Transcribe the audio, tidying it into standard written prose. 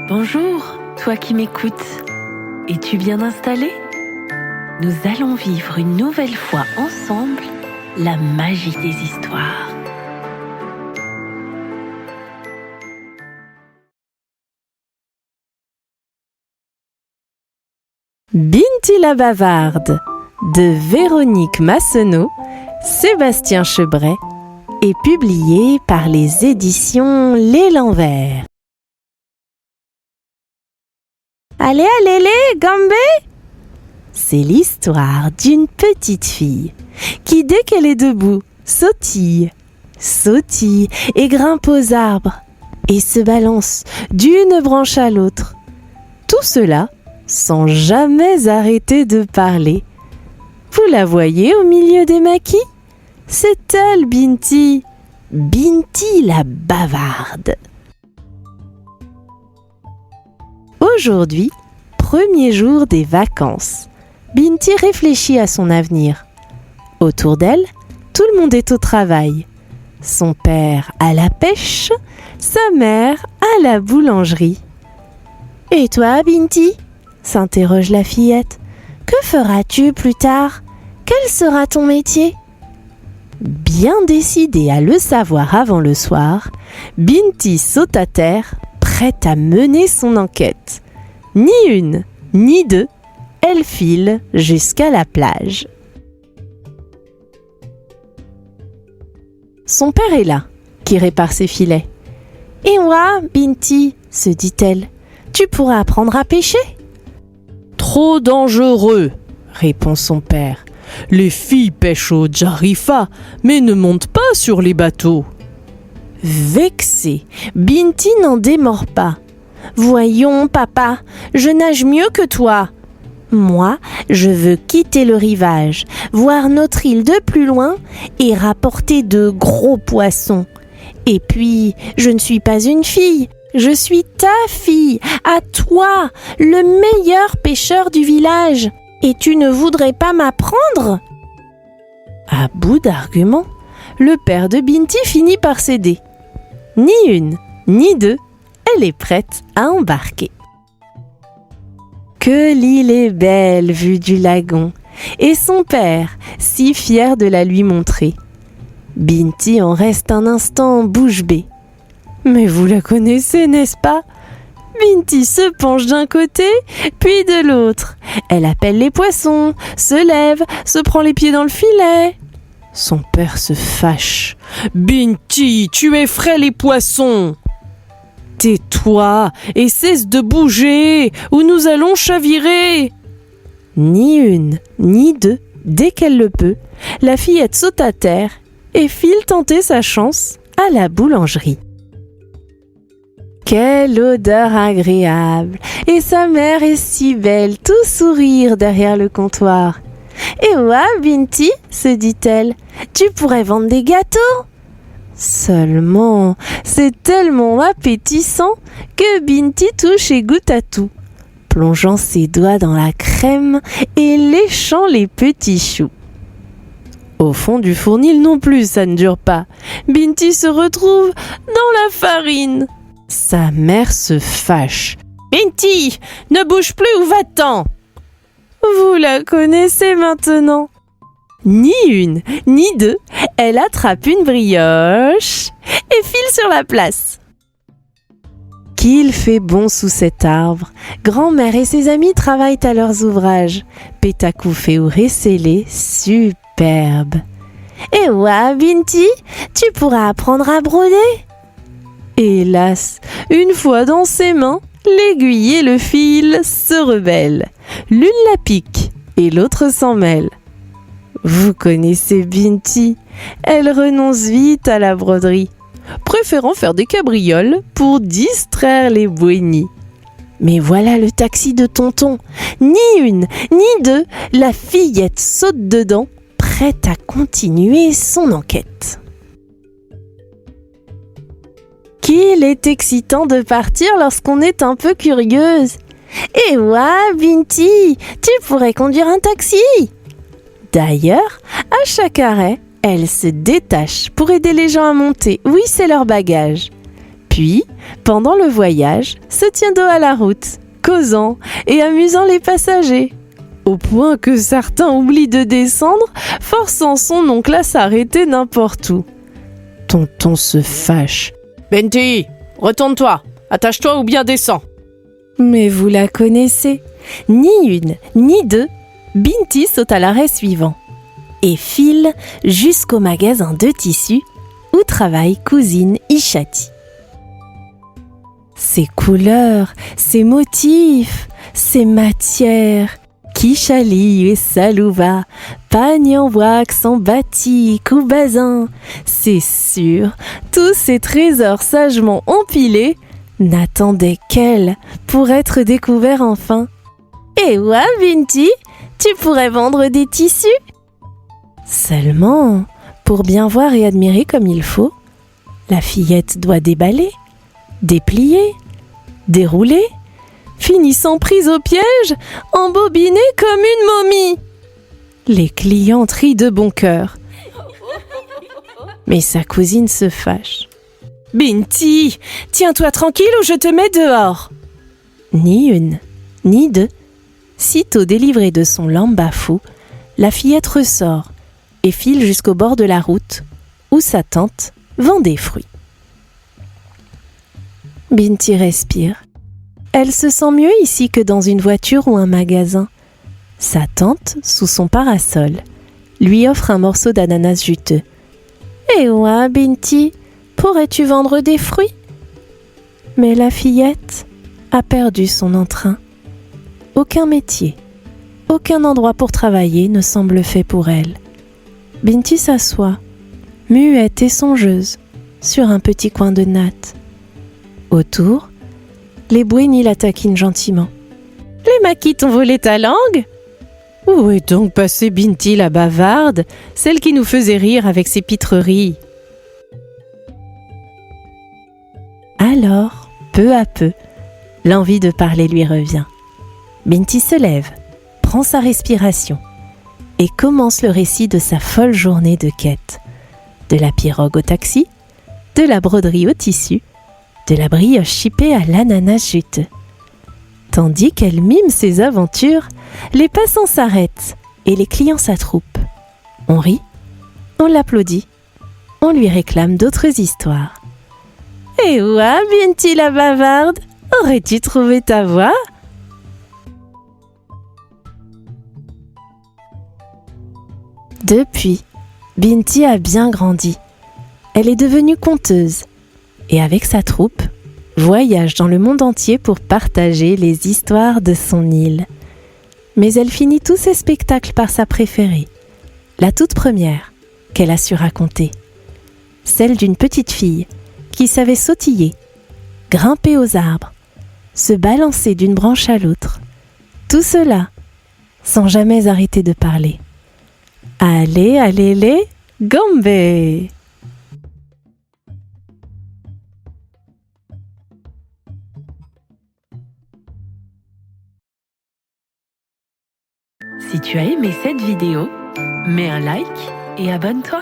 Bonjour, toi qui m'écoutes. Es-tu bien installé ? Nous allons vivre une nouvelle fois ensemble la magie des histoires. Binti la bavarde de Véronique Massenot, Sébastien Chebret est publié par les éditions L'Élan Vert. Allez, Gambé! C'est l'histoire d'une petite fille qui, dès qu'elle est debout, sautille et grimpe aux arbres et se balance d'une branche à l'autre. Tout cela sans jamais arrêter de parler. Vous la voyez au milieu des maquis ? C'est elle, Binti la bavarde. Aujourd'hui, premier jour des vacances, Binti réfléchit à son avenir. Autour d'elle, tout le monde est au travail. Son père à la pêche, sa mère à la boulangerie. « Et toi, Binti ?» s'interroge la fillette. « Que feras-tu plus tard ? Quel sera ton métier ?» Bien décidée à le savoir avant le soir, Binti saute à terre, prête à mener son enquête. Ni une, ni deux, elle file jusqu'à la plage. Son père est là, qui répare ses filets. « Et moi, Binti, se dit-elle, tu pourras apprendre à pêcher ?» « Trop dangereux, répond son père. Les filles pêchent au Djarifa, mais ne montent pas sur les bateaux. Vexée, Binti n'en démord pas. « Voyons, papa, je nage mieux que toi. Moi, je veux quitter le rivage, voir notre île de plus loin et rapporter de gros poissons. Et puis, je ne suis pas une fille, je suis ta fille, à toi, le meilleur pêcheur du village. Et tu ne voudrais pas m'apprendre ?» À bout d'arguments, le père de Binti finit par céder. Ni une, ni deux, elle est prête à embarquer. Que l'île est belle vue du lagon, et son père, si fier de la lui montrer. Binti en reste un instant bouche bée. Mais vous la connaissez, n'est-ce pas ? Binti se penche d'un côté, puis de l'autre. Elle appelle les poissons, se lève, se prend les pieds dans le filet. Son père se fâche. « Binti, tu effraies les poissons !»« Tais-toi et cesse de bouger, ou nous allons chavirer !» Ni une, ni deux, dès qu'elle le peut, la fillette saute à terre et file tenter sa chance à la boulangerie. Quelle odeur agréable! Et sa mère est si belle, tout sourire derrière le comptoir. « Et ouais, Binti, se dit-elle, tu pourrais vendre des gâteaux ?» Seulement, c'est tellement appétissant que Binti touche et goûte à tout, plongeant ses doigts dans la crème et léchant les petits choux. Au fond du fournil non plus, ça ne dure pas. Binti se retrouve dans la farine. Sa mère se fâche. « Binti, ne bouge plus ou va-t'en !» Vous la connaissez maintenant. Ni une, ni deux, elle attrape une brioche et file sur la place. Qu'il fait bon sous cet arbre. Grand-mère et ses amis travaillent à leurs ouvrages. Pétacouf et Ouré-Célé, superbe. Et ouais, Binti, tu pourras apprendre à broder. Hélas, une fois dans ses mains, l'aiguille et le fil se rebellent. L'une la pique et l'autre s'en mêle. Vous connaissez Binti, elle renonce vite à la broderie, préférant faire des cabrioles pour distraire les bouénies. Mais voilà le taxi de tonton. Ni une, ni deux, la fillette saute dedans, prête à continuer son enquête. Qu'il est excitant de partir lorsqu'on est un peu curieuse. Et ouais, Binti, tu pourrais conduire un taxi. D'ailleurs, à chaque arrêt, elle se détache pour aider les gens à monter ou hisser leurs bagages. Puis, pendant le voyage, se tient dos à la route, causant et amusant les passagers, au point que certains oublient de descendre, forçant son oncle à s'arrêter n'importe où. Tonton se fâche. Binti, retourne-toi, attache-toi ou bien descends. Mais vous la connaissez. Ni une, ni deux, Binti saute à l'arrêt suivant et file jusqu'au magasin de tissus où travaille cousine Ishati. Ces couleurs, ces motifs, ces matières, Kishali et Salouva, pagne en wax, en batik ou basin, c'est sûr, tous ces trésors sagement empilés n'attendaient qu'elle pour être découverts enfin. Et ouais, Binti, tu pourrais vendre des tissus? Seulement, pour bien voir et admirer comme il faut, la fillette doit déballer, déplier, dérouler, finissant prise au piège, embobinée comme une momie. Les clients rient de bon cœur. Mais sa cousine se fâche. Binti, tiens-toi tranquille ou je te mets dehors. Ni une, ni deux. Sitôt délivrée de son lamba fou, la fillette ressort et file jusqu'au bord de la route où sa tante vend des fruits. Binti respire. Elle se sent mieux ici que dans une voiture ou un magasin. Sa tante, sous son parasol, lui offre un morceau d'ananas juteux. « Eh ouais, Binti, pourrais-tu vendre des fruits ?» Mais la fillette a perdu son entrain. Aucun métier, aucun endroit pour travailler ne semble fait pour elle. Binti s'assoit, muette et songeuse, sur un petit coin de natte. Autour, les bouénis la taquinent gentiment. « Les maquis t'ont volé ta langue ?» Où est donc passée Binti la bavarde, celle qui nous faisait rire avec ses pitreries? Alors, peu à peu, l'envie de parler lui revient. Binti se lève, prend sa respiration et commence le récit de sa folle journée de quête. De la pirogue au taxi, de la broderie au tissu, de la brioche chipée à l'ananas juteux. Tandis qu'elle mime ses aventures, les passants s'arrêtent et les clients s'attroupent. On rit, on l'applaudit, on lui réclame d'autres histoires. « Eh ouais, Binti la bavarde, aurais-tu trouvé ta voix ?» Depuis, Binti a bien grandi. Elle est devenue conteuse et avec sa troupe, voyage dans le monde entier pour partager les histoires de son île. Mais elle finit tous ses spectacles par sa préférée, la toute première qu'elle a su raconter. Celle d'une petite fille qui savait sautiller, grimper aux arbres, se balancer d'une branche à l'autre. Tout cela sans jamais arrêter de parler. Allez, allez, les Gombe! Si tu as aimé cette vidéo, mets un like et abonne-toi.